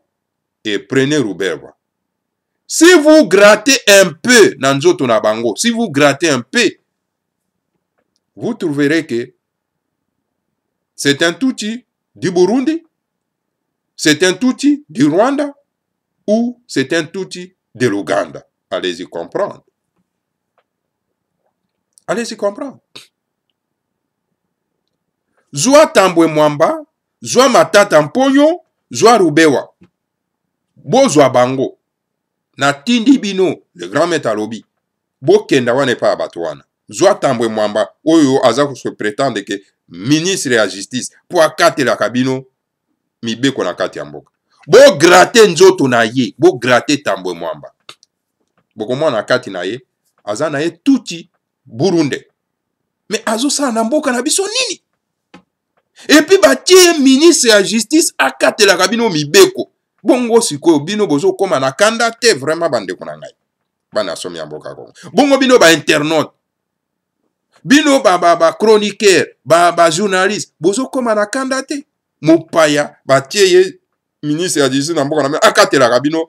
et prenez Ruberwa. Si vous grattez un peu na nzoto na bango, si vous grattez un peu, vous trouverez que c'est un Tutsi du Burundi, c'est un Tutsi du Rwanda ou c'est un Tutsi de l'Ouganda. Allez-y comprendre. Allez-y comprendre. Zwa Tambwe Mwamba, zwa Matata Mponyo, zwa Ruberwa. Bo zwa bango. Na tindi bino, le grand maître alobi. Bo kenda wane pa abatuana. Zwa Tambwe Mwamba, oyo azako se prétendre que ministre de la justice, po akate la kabino, mibeko na kati ya mboka. Bo gratte nzoto na ye, bo gratte Tambwe Mwamba. Boko mwana kati na ye, aza na ye tuti Burunde. Mais azo sa na mboka na biso nini? Et puis batie ministre ya justice akate la kabino mibeko. Bongo sikoyo bino bozo koma na kanda te vraiment bandeko na ngai. Bana somi ya mboka kongo. Bongo bino ba internaute. Bino ba chroniqueur, ba journaliste, bozo koma na kanda te. Mopaya batie ye ministre ya justice na mboka na akate la kabino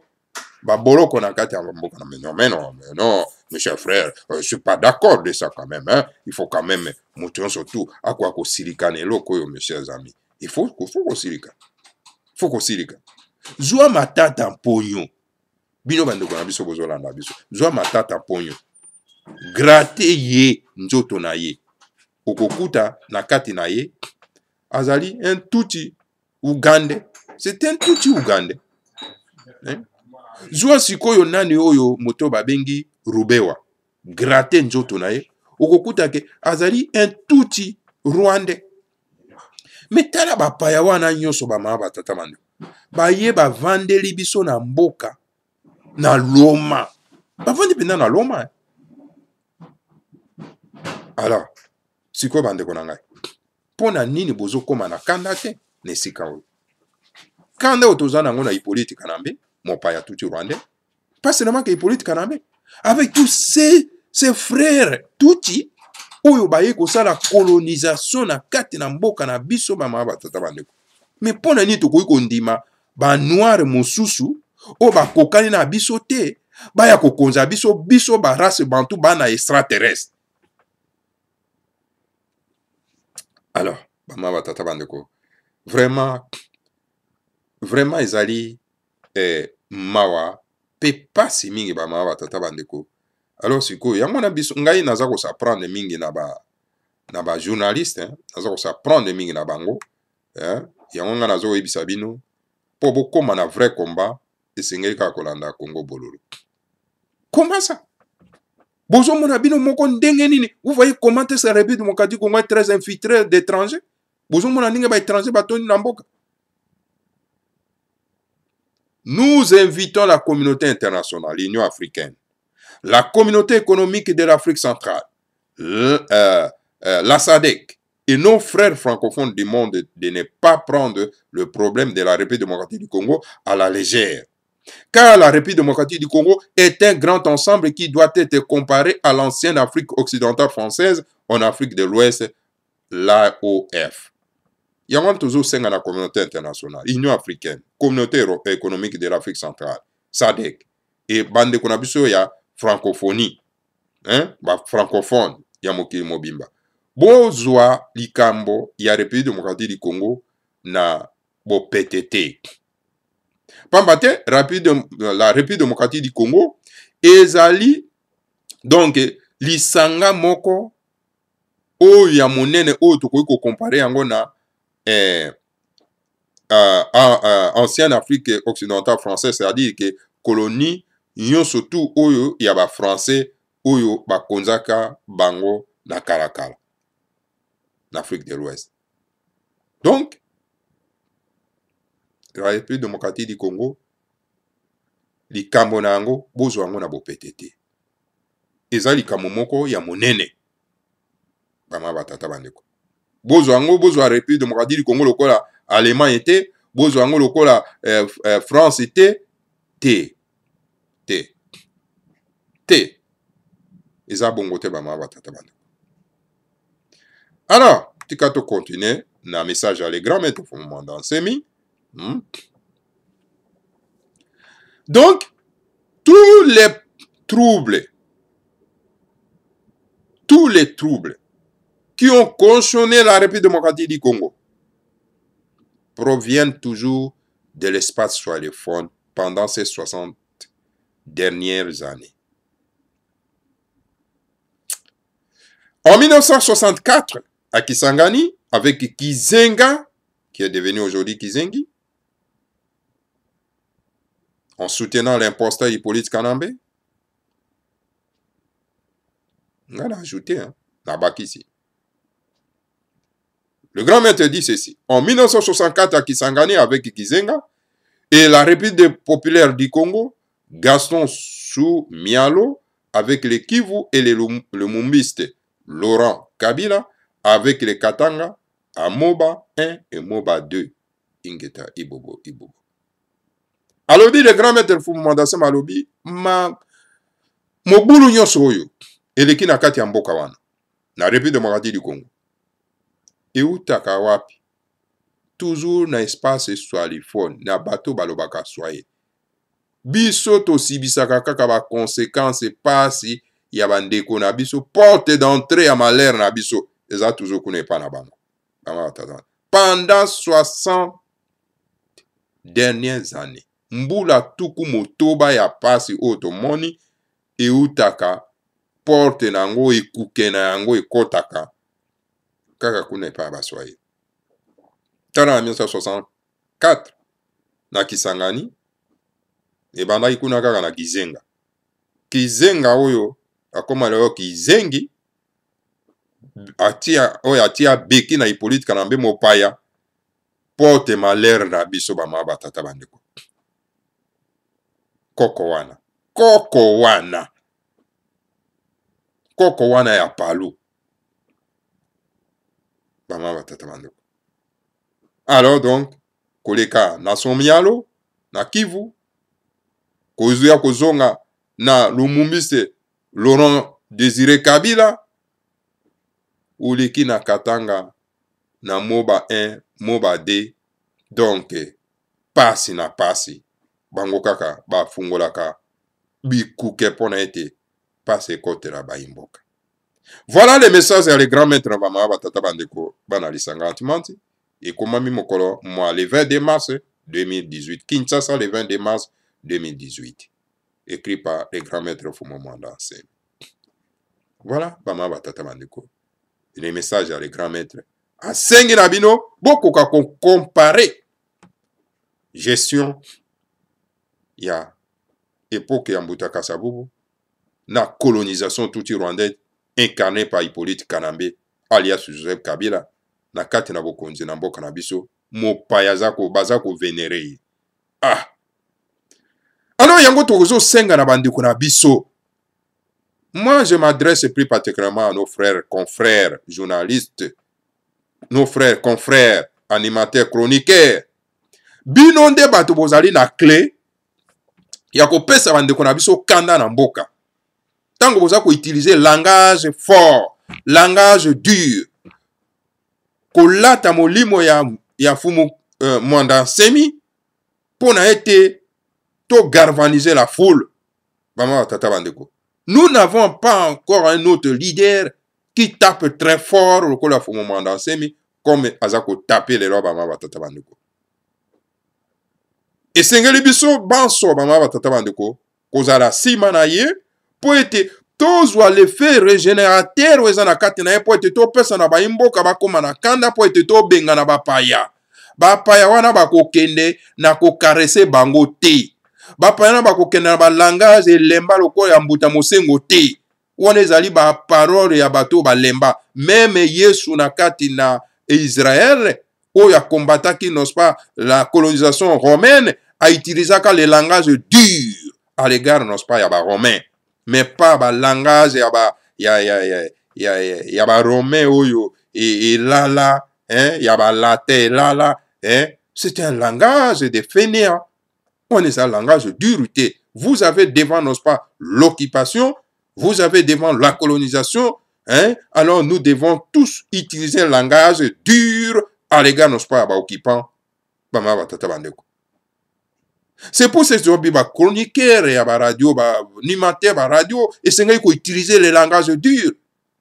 ba boloko na kati ya mboka na non, mes chers frères, je suis pas d'accord de ça quand même, hein. Il faut quand même montrer surtout à quoi ko silikane loko, mes chers amis. Il faut ko silika. Faut ko silika. Zwa Matata Mponyo. Bino bandeko na biso bozo landa biso. Zwa Matata Mponyo. Gratte ye nzoto na ye. Okokuta na kati na ye. Azali un Tutsi Ougandais. C'est un Tutsi Ougandais. Hein? Zwa sikoyo nani oyo moto babengi Ruberwa. Gratte nzoto na ye. Okokuta ke azali un Tutsi Rwandais. Metala bapaya wana nyonso bamama batata bandeko. Baye bavandeli biso na mboka na loma. Bavandi pena na loma. Alors, sikoyo bandeko na ngai mpona nini bozokóma na kanda te na esika oyo kanda oyo toza nango na Hippolyte Kanambe mopaya tuti rwandais pas seulement que Hippolyte Kanambe avec tous ses frères tuti oyo baye kosala colonisation na kati na mboka na biso bamama batata bandeko mais mpona nini tokoki kondima banoire mosusu oyo bakokani na biso te baya kokonza biso barace bantu bana extraterrestre. Alors bamama batata bandeko vraiment ezali mawa pe pasi mingi bamama batata bandeko. Alors sikoyo yango na biso ngai naza kosaprendre mingi na ba journaliste naza kosaprendre mingi na bango yango nga nazo koyebisa bino mpo bokóma na vrai combat esengeli kaka kolanda Congo bololo. Comment ça? Bozomona bino moko ndenge nini? Vous voyez comment cette République démocratique Congo est très infiltrée d'étrangers? Bozomona ninge ba étrangers batoni na mboka. Nous invitons la communauté internationale, l'Union africaine, la communauté économique de l'Afrique centrale, la SADC et nos frères francophones du monde de ne pas prendre le problème de la République démocratique du Congo à la légère. Car la République démocratique du Congo est un grand ensemble qui doit être comparé à l'ancienne Afrique occidentale française en Afrique de l'Ouest, l'AOF. Yango toujours senga la communauté internationale, Union africaine, communauté économique de l'Afrique centrale, SADC, et bande konabiso ya francophonie, ba francophone ya mokili mobimba. Bozwa likambo ya République démocratique du Congo na bo PTT. Pambate la République démocratique du Congo ezali donc lisanga moko o ya monene o tokoki ko comparer yango na ancienne Afrique occidentale française, c'est-à-dire que colonie nyonso tu oyo ya ba français oyo bakonzaka bango na kalakala na Afrique de l'Ouest. Donc la République démocratique du Congo likambo na yango bozwa yango na bopetete eza likambo moko ya monene bama batata bandeko bozwa yango bozwa République démocratique du Congo lokola Allemagne te bozwa yango lokola France te eza bongo te bama batata bandeko. Alors tika to continuer na message à les grands maîtres pour moment dans semi. Donc tous les troubles qui ont cautionné la République démocratique du Congo proviennent toujours de l'espace soalophone pendant ces 60 dernières années. En 1964, à Kisangani, avec Kizenga, qui est devenu aujourd'hui Kizengi, en soutenant l'imposteur Hippolyte Kanambe, on a ajouté, là-bas ici. Le grand maître dit ceci. En 1964 à Kisangani avec Kizenga et la République populaire du Congo, Gaston Mialo avec les Kivu et le Mumbiste Laurent Kabila avec les Katanga à Moba 1 et Moba 2. Ingeta Ibobo. Alobi le grand maître Fumandase Malobi mobulu nyonso oyo eleki na kati ya mboka wana na République démocratique du Congo eutaka wapi toujours na espace soalophone na bato balobaka swaye biso tosibisaka kaka ba conséquences pasi ya bandeko na biso porte d'entrée ya malheur na biso eza toujours kuna epa na bango pendant 60 dernières années mbula tuku motoba ya pasi oyo tomoni eutaka porte nango ekuke na yango ekotaka kaka kuna epa baswaye. Tala na 1964 na Kisangani ebandaki kuna kaka na Kizenga oyo akoma leo Kizengi atia beki na Hippolyte Kanambe mopaya porte malheur na biso bama batata bandeko. Koko wana ya palu bama batata bandeko. Alors donc koleka na Somialo na Kivu kozuya kozonga na Lumumbise Laurent Désiré Kabila uliki na Katanga na Moba 1 Moba 2 donc pasi na pasi bango kaka bafungolaka bikuke pona ete pasi ekotela baimboka. Voilà les messages et les grands maîtres bama batata bandeko bana lisanga antimanti ekomami mokolo mwa le 20 mars 2018 Kinshasa le 20 mars 2018 écrit par les grands maîtres Fumo Mwanda Nsemi. Voilà bama batata bandeko les messages à les grands maîtres asengi na bino bokoka comparer gestion ya époque ya Mbuta Kasavubu na colonisation tuti rwandaise incarnée par Hippolyte Kanambe alias Joseph Kabila na kati na bokonzi na mboka na biso mopaya zako bazako vénérer. Ah, alors yango tozo senga na bandeko na biso. Moi je m'adresse plus particulièrement à nos frères confrères journalistes, nos frères confrères animateurs chroniqueurs. Bino nde bato bozali na clé ya kopesa bandeko na biso kanda na mboka. Tango boza ko utiliser langage fort, langage dur. Kolata molimo ya Fumu Mwanda Nsemi pona ete to galvaniser la foule. Bama tata bandeko. Nous n'avons pas encore un autre leader qui tape très fort lokola Fumu Mwanda Nsemi comme azako taper les lois bama tata bandeko. Esengeli biso banso bama tata bandeko kozala sima na ye po ete tozwa l'effet régénérateur weza na kati na ye po ete topesa na baimboka bakoma na kanda po ete tobenga na bapaya. Bapaya wana bakokende na kokarese bango te. Bapaya na bakokende na balangage elemba lokola ya Mbuta Mosengo te. Wana ezali ba parole ya bato balemba. Même Yesu na kati na Israël oyo akombataki n'est-ce pas la colonisation romaine a utilisé le langage dur à l'égard n'est-ce pas ya ba romain. Mais pas ba langage ya ba romain oyo et lala hein ya ba latin lala hein, c'est un langage de fainéants. On est un langage d'uruté. Vous avez devant n'est-ce pas l'occupation, vous avez devant la colonisation, hein, alors nous devons tous utiliser un langage dur à l'égard n'est-ce pas ba occupants bama batata bandeko. C'est pour ces gens qui sont chroniqueurs et radio, animateurs radio, et c'est qu'ils utiliser le langage dur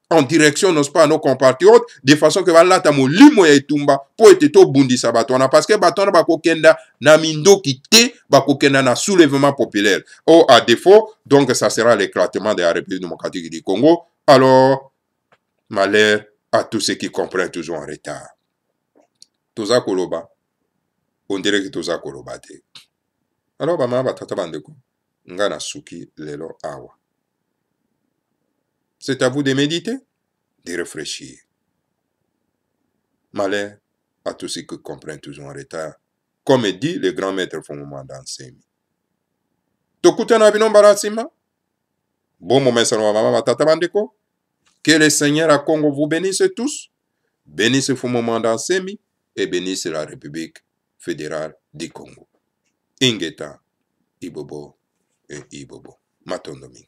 en direction, n'est-ce pas, à nos compatriotes, de façon que voilà, tamo limo ya itumba pour être tout bundi sa batona, parce que batona bakokenda na mindo kite, bakokenda na soulèvement populaire. Or, à défaut, donc ça sera l'éclatement de la République démocratique du Congo. Alors, malheur à tous ceux qui comprennent toujours en retard. Toza koloba, on dirait que toza koloba te. Alors, bama batata bandeko, ngana suki lelo awa. C'est à vous de méditer, de réfléchir. Malheur à tous ceux qui comprennent toujours en retard, comme dit le grand maître Fumu Mwanda Nsemi. Tokuta na bino barasima. Bon moment salwa bama batata bandeko. Que le Seigneur à Congo vous bénisse tous. Bénisse Fumu Mwanda Nsemi et bénisse la République fédérale du Congo. Ingeta, Ibobo et Ibobo. Matondomi.